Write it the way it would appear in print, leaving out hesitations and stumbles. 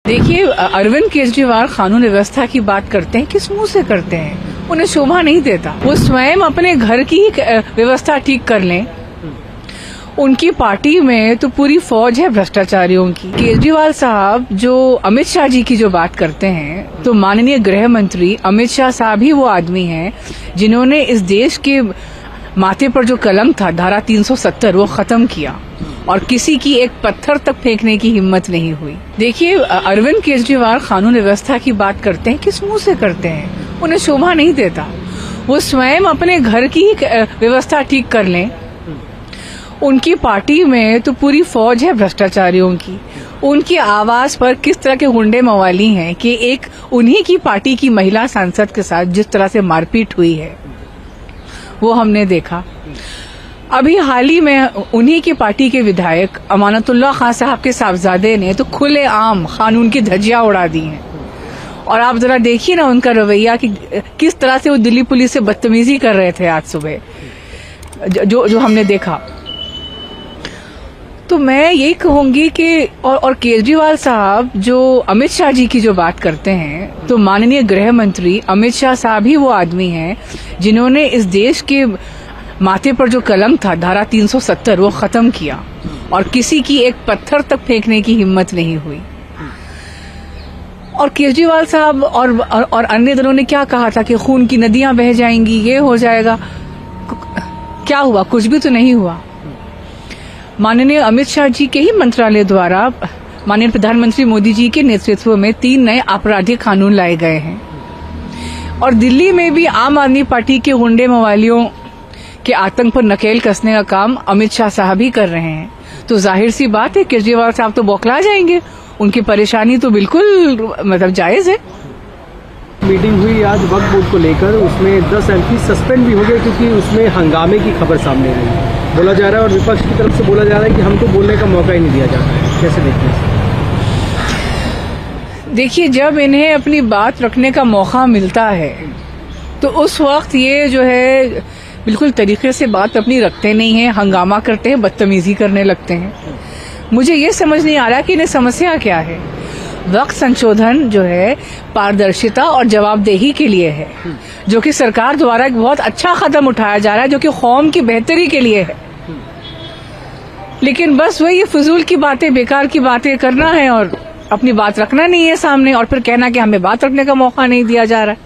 देखिए, अरविंद केजरीवाल कानून व्यवस्था की बात करते हैं, किस मुंह से करते हैं? उन्हें शोभा नहीं देता। वो स्वयं अपने घर की व्यवस्था ठीक कर लें। उनकी पार्टी में तो पूरी फौज है भ्रष्टाचारियों की। केजरीवाल साहब जो अमित शाह जी की जो बात करते हैं, तो माननीय गृह मंत्री अमित शाह साहब ही वो आदमी हैं जिन्होंने इस देश के माथे पर जो कलंक था धारा 370 वो खत्म किया और किसी की एक पत्थर तक फेंकने की हिम्मत नहीं हुई। देखिए, अरविंद केजरीवाल कानून व्यवस्था की बात करते हैं, किस मुंह से करते हैं? उन्हें शोभा नहीं देता। वो स्वयं अपने घर की व्यवस्था ठीक कर लें। उनकी पार्टी में तो पूरी फौज है भ्रष्टाचारियों की। उनकी आवाज पर किस तरह के गुंडे मवाली हैं कि एक उन्हीं की पार्टी की महिला सांसद के साथ जिस तरह से मारपीट हुई है वो हमने देखा। अभी हाल ही में उन्हीं की पार्टी के विधायक अमानतुल्लाह खान साहब के साहबजादे ने तो खुलेआम कानून की धज्जियां उड़ा दी हैं। और आप जरा देखिए ना उनका रवैया कि किस तरह से वो दिल्ली पुलिस से बदतमीजी कर रहे थे आज सुबह, जो हमने देखा। तो मैं यही कहूंगी कि और केजरीवाल साहब जो अमित शाह जी की जो बात करते हैं, तो माननीय गृह मंत्री अमित शाह साहब ही वो आदमी हैं जिन्होंने इस देश के माथे पर जो कलंक था धारा 370 वो खत्म किया और किसी की एक पत्थर तक फेंकने की हिम्मत नहीं हुई। और केजरीवाल साहब और अन्य दलों ने क्या कहा था कि खून की नदियां बह जाएंगी, ये हो जाएगा। क्या हुआ? कुछ भी तो नहीं हुआ। माननीय अमित शाह जी के ही मंत्रालय द्वारा माननीय प्रधानमंत्री मोदी जी के नेतृत्व में 3 नए आपराधिक कानून लाए गए हैं और दिल्ली में भी आम आदमी पार्टी के गुंडे मवालियों के आतंक पर नकेल कसने का काम अमित शाह साहब ही कर रहे हैं। तो जाहिर सी बात है केजरीवाल साहब तो बौखला जाएंगे। उनकी परेशानी तो बिल्कुल मतलब जायज है। मीटिंग हुई आज वक्फ बोर्ड को लेकर, उसमें 10 एमपी सस्पेंड भी हो गए क्योंकि उसमें हंगामे की खबर सामने आई बोला जा रहा है और विपक्ष की तरफ से बोला जा रहा है कि हमको बोलने का मौका ही नहीं दिया जाता है। कैसे देखते हैं? देखिए, जब इन्हें अपनी बात रखने का मौका मिलता है तो उस वक्त ये जो है बिल्कुल तरीके से बात अपनी रखते नहीं है, हंगामा करते हैं, बदतमीजी करने लगते हैं। मुझे ये समझ नहीं आ रहा कि इन्हें समस्या क्या है। वक्त संशोधन जो है पारदर्शिता और जवाबदेही के लिए है, जो कि सरकार द्वारा एक बहुत अच्छा कदम उठाया जा रहा है, जो कि कौम की बेहतरी के लिए है। लेकिन बस वही फजूल की बातें, बेकार की बातें करना है और अपनी बात रखना नहीं है सामने और फिर कहना कि हमें बात रखने का मौका नहीं दिया जा रहा है।